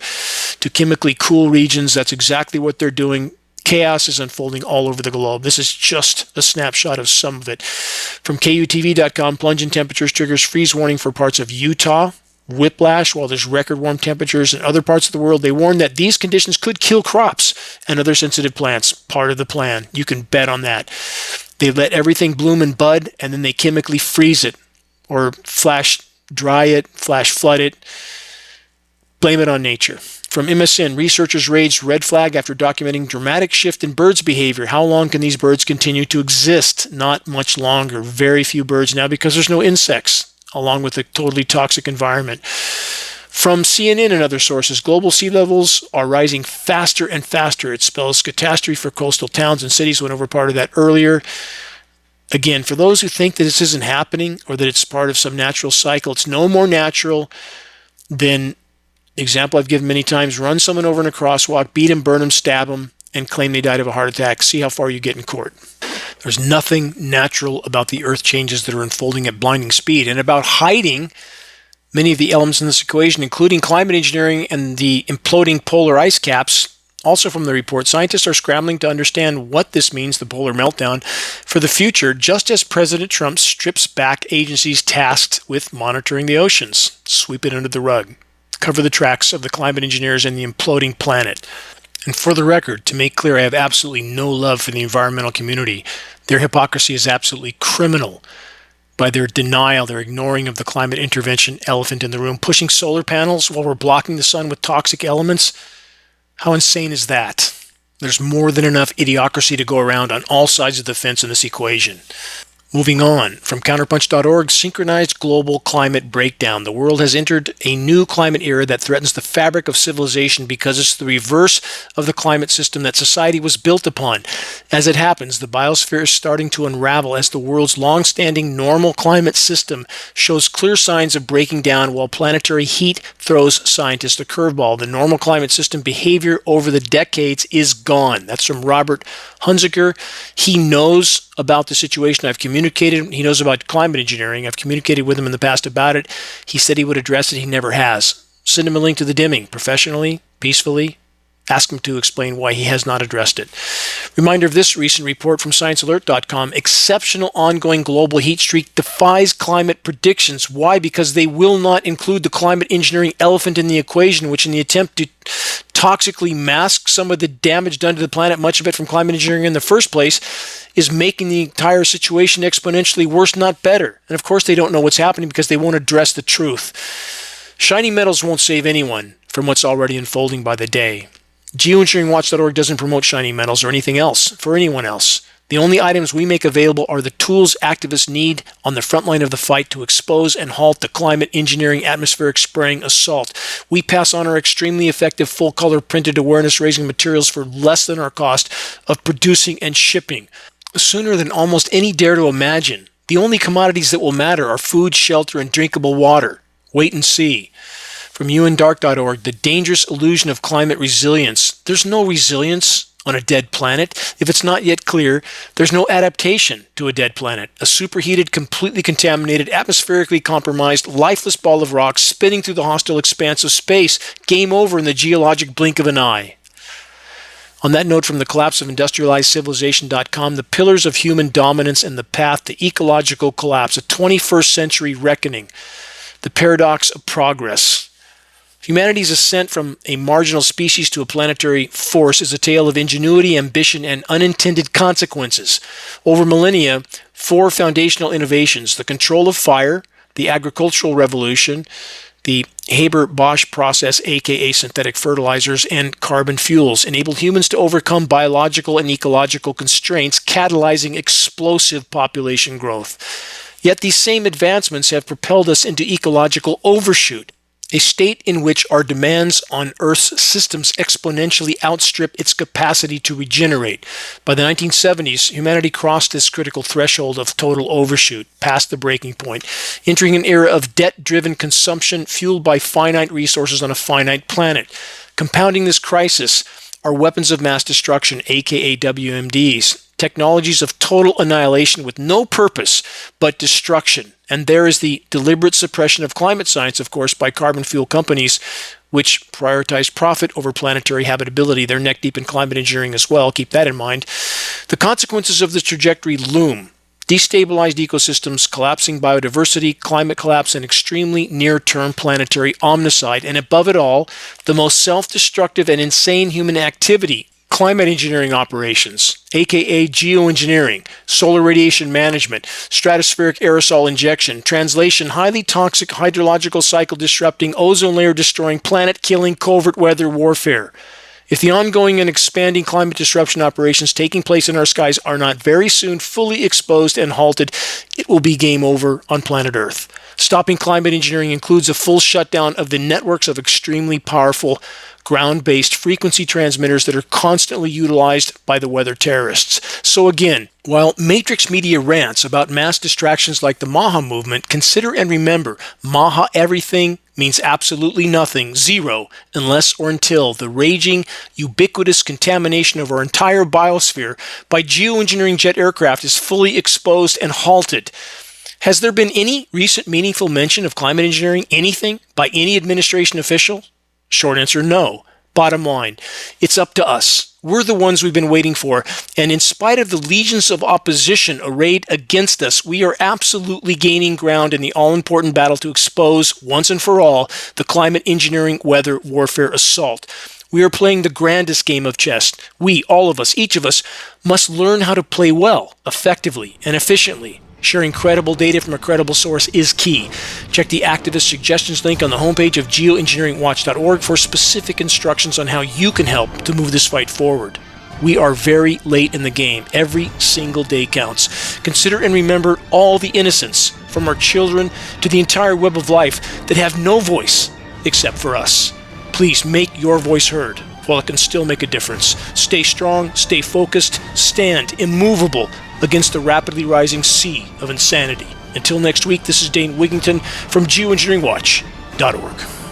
to chemically cool regions. That's exactly what they're doing. Chaos is unfolding all over the globe. This is just a snapshot of some of it. From KUTV.com, plunge in temperatures triggers freeze warning for parts of Utah. Whiplash while there's record warm temperatures in other parts of the world. They warn that these conditions could kill crops and other sensitive plants. Part of the plan. You can bet on that. They let everything bloom and bud, and then they chemically freeze it or flash dry it, flash flood it. Blame it on nature. From MSN, researchers raised red flag after documenting dramatic shift in birds' behavior. How long can these birds continue to exist? Not much longer. Very few birds now because there's no insects, along with a totally toxic environment. From CNN and other sources, global sea levels are rising faster and faster. It spells catastrophe for coastal towns and cities. Went over part of that earlier. Again, for those who think that this isn't happening or that it's part of some natural cycle, it's no more natural than the example I've given many times: run someone over in a crosswalk, beat them, burn them, stab them, and claim they died of a heart attack. See how far you get in court. There's nothing natural about the Earth changes that are unfolding at blinding speed, and about hiding many of the elements in this equation, including climate engineering and the imploding polar ice caps. Also from the report, scientists are scrambling to understand what this means, the polar meltdown, for the future, just as President Trump strips back agencies tasked with monitoring the oceans. Sweep it under the rug. Cover the tracks of the climate engineers and the imploding planet. And for the record, to make clear, I have absolutely no love for the environmental community. Their hypocrisy is absolutely criminal. By their denial, their ignoring of the climate intervention elephant in the room, pushing solar panels while we're blocking the sun with toxic elements. How insane is that? There's more than enough idiocracy to go around on all sides of the fence in this equation. Moving on, from counterpunch.org, synchronized global climate breakdown. The world has entered a new climate era that threatens the fabric of civilization because it's the reverse of the climate system that society was built upon. As it happens, the biosphere is starting to unravel as the world's long-standing normal climate system shows clear signs of breaking down while planetary heat throws scientists a curveball. The normal climate system behavior over the decades is gone. That's from Robert Hunziker. He knows about the situation. I've communicated. He knows about climate engineering. I've communicated with him in the past about it. He said he would address it. He never has. Send him a link to the dimming, professionally, peacefully. Ask him to explain why he has not addressed it. Reminder of this recent report from ScienceAlert.com. Exceptional ongoing global heat streak defies climate predictions. Why? Because they will not include the climate engineering elephant in the equation, which in the attempt to toxically mask some of the damage done to the planet, much of it from climate engineering in the first place, is making the entire situation exponentially worse, not better. And of course they don't know what's happening because they won't address the truth. Shiny metals won't save anyone from what's already unfolding by the day. Geoengineeringwatch.org doesn't promote shiny metals or anything else for anyone else. The only items we make available are the tools activists need on the front line of the fight to expose and halt the climate engineering atmospheric spraying assault. We pass on our extremely effective full-color printed awareness-raising materials for less than our cost of producing and shipping. Sooner than almost any dare to imagine, the only commodities that will matter are food, shelter, and drinkable water. Wait and see. From undark.org, the dangerous illusion of climate resilience. There's no resilience on a dead planet. If it's not yet clear, there's no adaptation to a dead planet. A superheated, completely contaminated, atmospherically compromised, lifeless ball of rock spinning through the hostile expanse of space. Game over in the geologic blink of an eye. On that note, from the collapse of industrializedcivilization.com, the pillars of human dominance and the path to ecological collapse, a 21st century reckoning, the paradox of progress. Humanity's ascent from a marginal species to a planetary force is a tale of ingenuity, ambition, and unintended consequences. Over millennia, 4 foundational innovations: the control of fire, the agricultural revolution, the Haber-Bosch process, aka synthetic fertilizers, and carbon fuels, enabled humans to overcome biological and ecological constraints, catalyzing explosive population growth. Yet these same advancements have propelled us into ecological overshoot, a state in which our demands on Earth's systems exponentially outstrip its capacity to regenerate. By the 1970s, humanity crossed this critical threshold of total overshoot, past the breaking point, entering an era of debt-driven consumption fueled by finite resources on a finite planet. Compounding this crisis are weapons of mass destruction, aka WMDs, technologies of total annihilation with no purpose but destruction. And there is the deliberate suppression of climate science, of course, by carbon fuel companies, which prioritize profit over planetary habitability. They're neck deep in climate engineering as well. Keep that in mind. The consequences of this trajectory loom. Destabilized ecosystems, collapsing biodiversity, climate collapse, and extremely near-term planetary omnicide. And above it all, the most self-destructive and insane human activity, climate engineering operations, aka geoengineering, solar radiation management, stratospheric aerosol injection, translation, highly toxic hydrological cycle disrupting, ozone layer destroying, planet killing, covert weather warfare. If the ongoing and expanding climate disruption operations taking place in our skies are not very soon fully exposed and halted, it will be game over on planet Earth. Stopping climate engineering includes a full shutdown of the networks of extremely powerful ground-based frequency transmitters that are constantly utilized by the weather terrorists. So again, while Matrix Media rants about mass distractions like the Maha movement, consider and remember, Maha everything means absolutely nothing, zero, unless or until the raging, ubiquitous contamination of our entire biosphere by geoengineering jet aircraft is fully exposed and halted. Has there been any recent meaningful mention of climate engineering, anything, by any administration official? Short answer, no. Bottom line, it's up to us. We're the ones we've been waiting for, and in spite of the legions of opposition arrayed against us, we are absolutely gaining ground in the all-important battle to expose, once and for all, the climate engineering weather warfare assault. We are playing the grandest game of chess. We, all of us, each of us, must learn how to play well, effectively, and efficiently. Sharing credible data from a credible source is key. Check the activist suggestions link on the homepage of geoengineeringwatch.org for specific instructions on how you can help to move this fight forward. We are very late in the game. Every single day counts. Consider and remember all the innocents, from our children to the entire web of life, that have no voice except for us. Please make your voice heard while it can still make a difference. Stay strong, stay focused, stand immovable against the rapidly rising sea of insanity. Until next week, this is Dane Wigington from geoengineeringwatch.org.